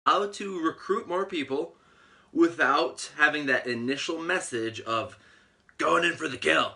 how to recruit more people without having that initial message of going in for the kill.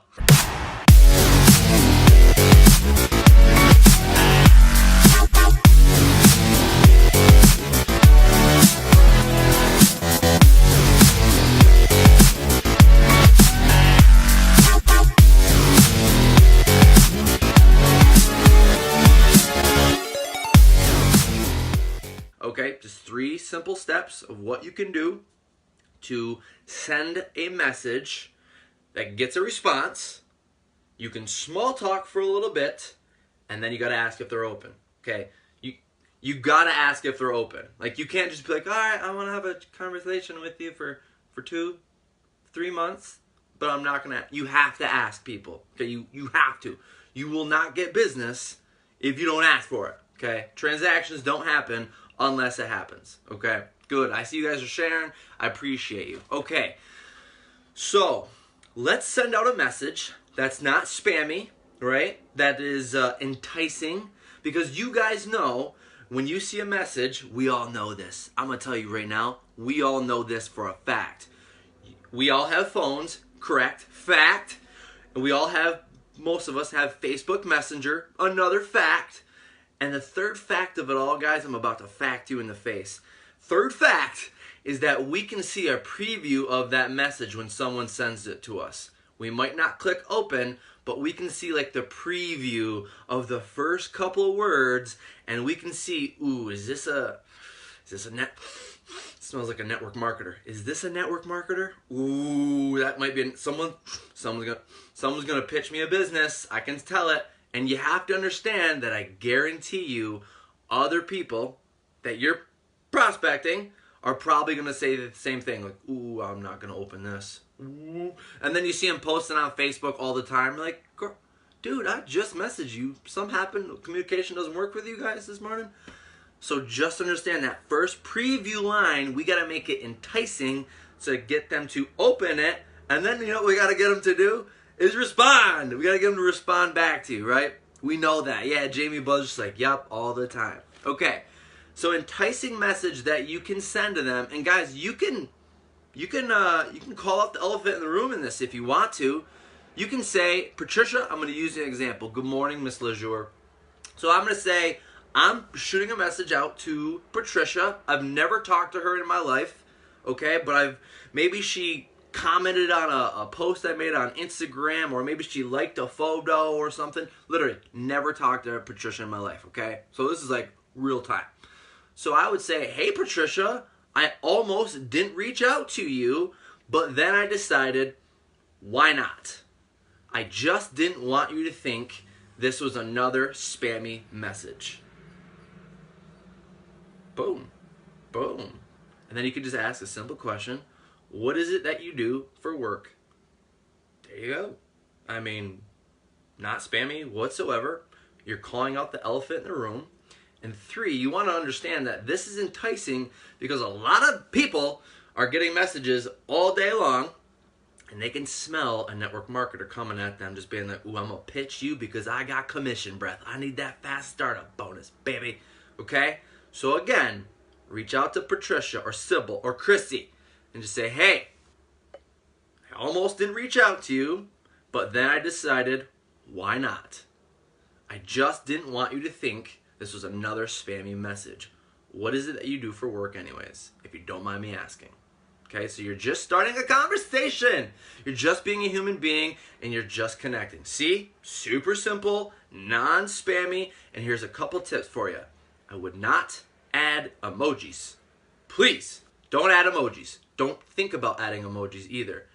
Okay, just 3 simple steps of what you can do to send a message that gets a response. You can small talk for a little bit, and then you got to ask if they're open. Okay, you got to ask if they're open. Like, you can't just be like, all right, I want to have a conversation with you for 2-3 months, but I'm not gonna. You have to ask people. Okay, you have to. You will not get business if you don't ask for it. Okay, transactions don't happen unless it happens. Okay, good. I see you guys are sharing. I appreciate you. Okay, so let's send out a message that's not spammy, right? That is enticing, because you guys know when you see a message, we all know this. I'm gonna tell you right now, we all know this for a fact. We all have phones, correct? Fact. And we all have, most of us have Facebook Messenger, another fact. And the third fact of it all, guys, I'm about to fact you in the face. Third fact is that we can see a preview of that message when someone sends it to us. We might not click open, but we can see like the preview of the first couple of words, and we can see, ooh, is this a net? It smells like a network marketer. Is this a network marketer? Ooh, that might be someone's gonna pitch me a business. I can tell it. And you have to understand that I guarantee you other people that you're prospecting are probably going to say the same thing. Like, ooh, I'm not going to open this. Ooh. And then you see them posting on Facebook all the time. You're like, dude, I just messaged you. Something happened. Communication doesn't work with you guys this morning. So just understand that first preview line, we got to make it enticing to get them to open it. And then you know what we got to get them to do? Is respond. We got to get them to respond back to you, right? We know that. Yeah, Jamie Buzz just like, yep, all the time. Okay, so enticing message that you can send to them. And guys, you can call out the elephant in the room in this if you want to. You can say, Patricia, I'm going to use an example. Good morning, Miss Lejour. So I'm going to say, I'm shooting a message out to Patricia. I've never talked to her in my life, okay? But maybe she commented on a post I made on Instagram, or maybe she liked a photo or something. Literally, never talked to Patricia in my life, okay? So this is like real time. So I would say, hey Patricia, I almost didn't reach out to you, but then I decided, why not? I just didn't want you to think this was another spammy message. Boom, boom. And then you could just ask a simple question. What is it that you do for work? There you go. I mean, not spammy whatsoever. You're calling out the elephant in the room. And 3, you want to understand that this is enticing because a lot of people are getting messages all day long, and they can smell a network marketer coming at them just being like, ooh, I'm going to pitch you because I got commission breath. I need that fast startup bonus, baby. Okay? So again, reach out to Patricia or Sybil or Chrissy and just say, hey, I almost didn't reach out to you, but then I decided, why not? I just didn't want you to think this was another spammy message. What is it that you do for work anyways, if you don't mind me asking? Okay, so you're just starting a conversation. You're just being a human being, and you're just connecting. See? Super simple, non-spammy, and here's a couple tips for you. I would not add emojis. Please, don't add emojis. Don't think about adding emojis either.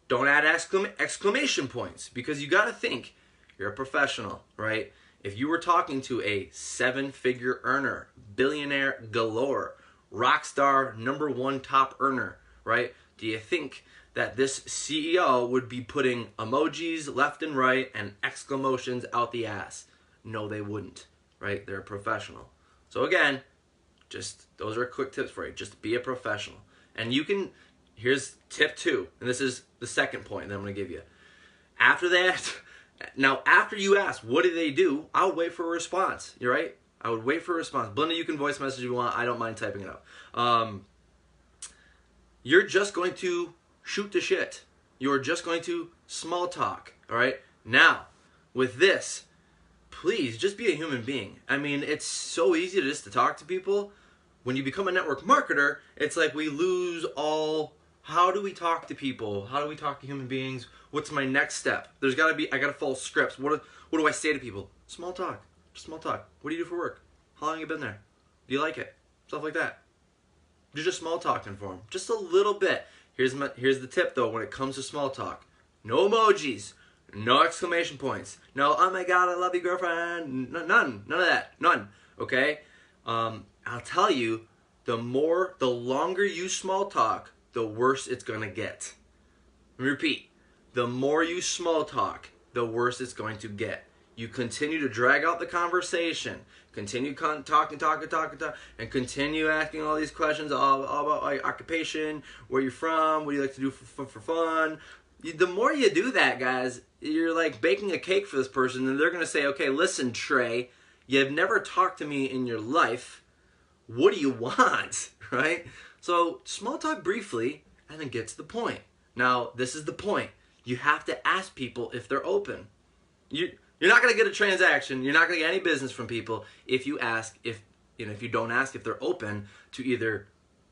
Don't add exclamation points, because you got to think you're a professional, right? If you were talking to a 7-figure earner, billionaire galore, rock star, #1 top earner, right? Do you think that this CEO would be putting emojis left and right and exclamations out the ass? No, they wouldn't, right? They're a professional. So again, just those are quick tips for you. Just be a professional. And you can, here's tip 2, and this is the second point that I'm going to give you. After that, now after you ask, what do they do? I'll wait for a response, you right? I would wait for a response. Belinda, you can voice message if you want. I don't mind typing it out. You're just going to shoot the shit. You're just going to small talk. All right? Now, with this, please just be a human being. I mean, it's so easy to talk to people. When you become a network marketer, it's like we lose all. How do we talk to people? How do we talk to human beings? What's my next step? There's got to be. I got to follow scripts. What do I say to people? Small talk. Just small talk. What do you do for work? How long have you been there? Do you like it? Stuff like that. You're just small talking for them, just a little bit. Here's the tip though. When it comes to small talk, no emojis, no exclamation points, no oh my god I love you girlfriend, none of that, none. Okay, I'll tell you, the longer you small talk, the worse it's gonna get. Let me repeat, the more you small talk, the worse it's going to get. You continue to drag out the conversation, continue talking, and continue asking all these questions all about like, occupation, where you're from, what do you like to do for fun. The more you do that, guys, you're like baking a cake for this person, and they're going to say, okay, listen, Trey, you've never talked to me in your life. What do you want, right? So small talk briefly, and then get to the point. Now, this is the point. You have to ask people if they're open. You're not going to get a transaction. You're not going to get any business from people if you don't ask if they're open to either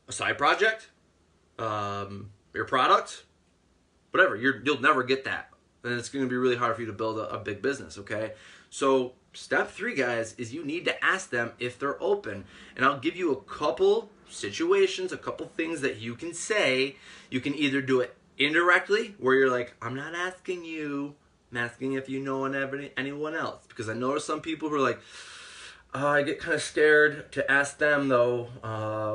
a side project, your product, whatever. You'll never get that. And it's going to be really hard for you to build a big business, okay? So step 3, guys, is you need to ask them if they're open. And I'll give you a couple situations, a couple things that you can say. You can either do it indirectly, where you're like, I'm not asking you. I'm asking if you know anyone else, because I notice some people who are like, I get kind of scared to ask them though.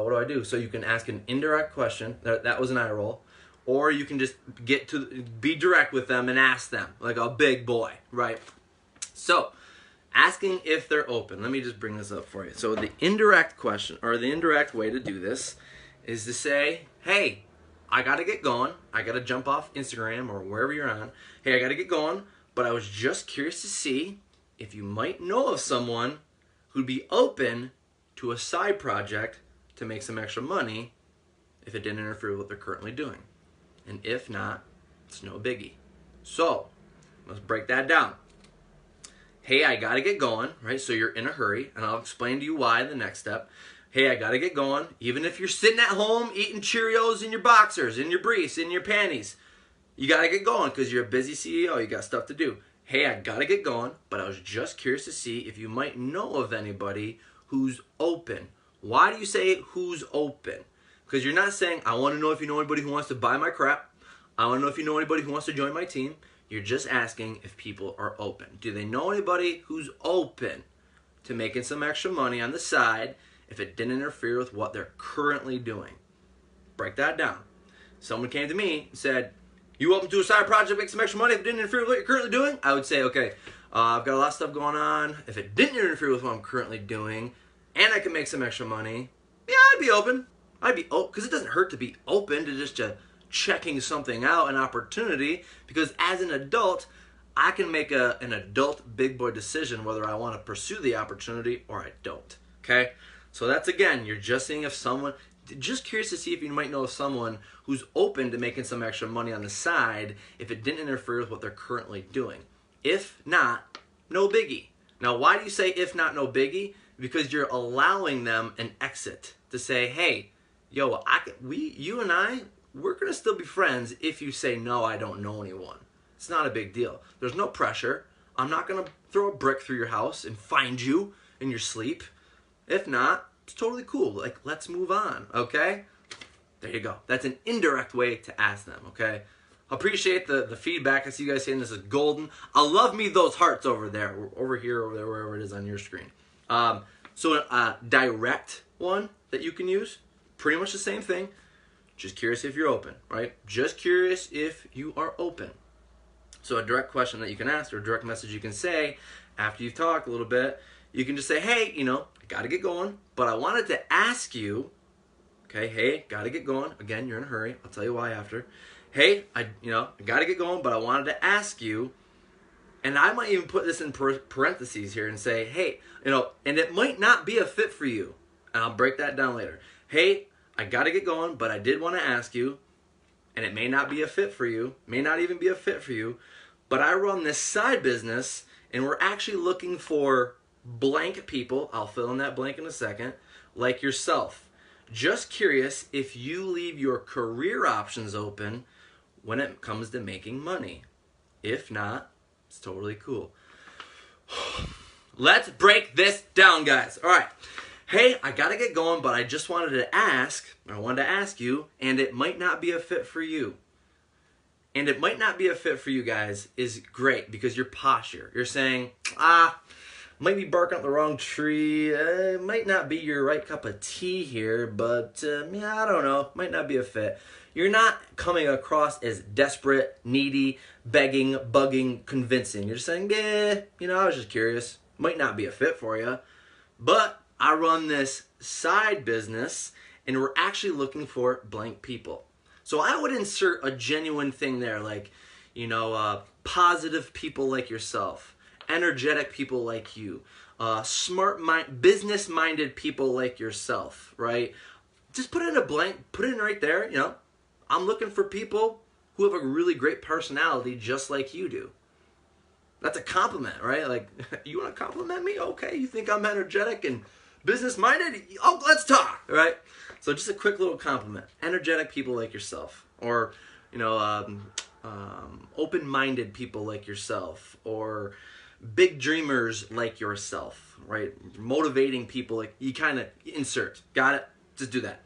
What do I do? So you can ask an indirect question. That was an eye roll, or you can just be direct with them and ask them like a big boy, right? So asking if they're open. Let me just bring this up for you. So the indirect question, or the indirect way to do this, is to say, hey, I got to get going. I got to jump off Instagram or wherever you're on. Hey, I got to get going, but I was just curious to see if you might know of someone who'd be open to a side project to make some extra money if it didn't interfere with what they're currently doing. And if not, it's no biggie. So, let's break that down. Hey, I got to get going, right? So you're in a hurry, and I'll explain to you why in the next step. Hey, I got to get going. Even if you're sitting at home eating Cheerios in your boxers, in your briefs, in your panties, you got to get going because you're a busy CEO. You got stuff to do. Hey, I got to get going, but I was just curious to see if you might know of anybody who's open. Why do you say who's open? Because you're not saying, I want to know if you know anybody who wants to buy my crap. I want to know if you know anybody who wants to join my team. You're just asking if people are open. Do they know anybody who's open to making some extra money on the side if it didn't interfere with what they're currently doing? Break that down. Someone came to me and said, you open to a side project, make some extra money if it didn't interfere with what you're currently doing? I would say, okay, I've got a lot of stuff going on. If it didn't interfere with what I'm currently doing and I can make some extra money, yeah, I'd be open. I'd be open because it doesn't hurt to be open to just checking something out, an opportunity, because as an adult, I can make an adult big boy decision whether I want to pursue the opportunity or I don't, okay? So that's, again, you're just seeing if someone, just curious to see if you might know of someone who's open to making some extra money on the side if it didn't interfere with what they're currently doing. If not, no biggie. Now, why do you say if not, no biggie? Because you're allowing them an exit to say, hey, yo, you and I, we're going to still be friends if you say, no, I don't know anyone. It's not a big deal. There's no pressure. I'm not going to throw a brick through your house and find you in your sleep. If not, it's totally cool. Like, let's move on, okay? There you go. That's an indirect way to ask them, okay? Appreciate the feedback. I see you guys saying this is golden. I love me those hearts over there, over here, over there, wherever it is on your screen. So a direct one that you can use, pretty much the same thing. Just curious if you're open, right? Just curious if you are open. So a direct question that you can ask or a direct message you can say after you've talked a little bit, you can just say, hey, I got to get going, but I wanted to ask you, okay, hey, got to get going. Again, you're in a hurry. I'll tell you why after. Hey, I got to get going, but I wanted to ask you, And I might even put this in parentheses here and say, hey, and it might not be a fit for you. And I'll break that down later. Hey, I got to get going, but I did want to ask you, and it may not be a fit for you, may not even be a fit for you, but I run this side business, and we're actually looking for blank people, I'll fill in that blank in a second, like yourself. Just curious if you leave your career options open when it comes to making money. If not, it's totally cool. Let's break this down, guys. All right. Hey, I got to get going, but I just wanted to ask you, and it might not be a fit for you. And it might not be a fit for you guys is great because your posture. You're saying, might be barking up the wrong tree. It might not be your right cup of tea here, but I don't know. Might not be a fit. You're not coming across as desperate, needy, begging, bugging, convincing. You're just saying, I was just curious. Might not be a fit for you. But I run this side business, and we're actually looking for blank people. So I would insert a genuine thing there, like, positive people like yourself, energetic people like you, business-minded people like yourself, right? Just put in a blank, put it in right there, I'm looking for people who have a really great personality just like you do. That's a compliment, right? Like, you want to compliment me? Okay, you think I'm energetic and business-minded? Oh, let's talk, right? So just a quick little compliment. Energetic people like yourself, or, open-minded people like yourself, or big dreamers like yourself, right? Motivating people like you kind of insert. Got it? Just do that.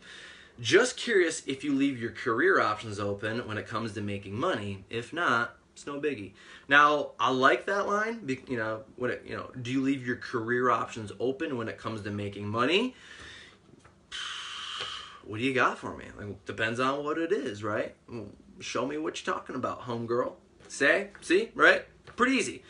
Just curious if you leave your career options open when it comes to making money. If not, it's no biggie. Now, I like that line. Do you leave your career options open when it comes to making money? What do you got for me? Like, depends on what it is, right? Show me what you're talking about, homegirl. See, right? Pretty easy.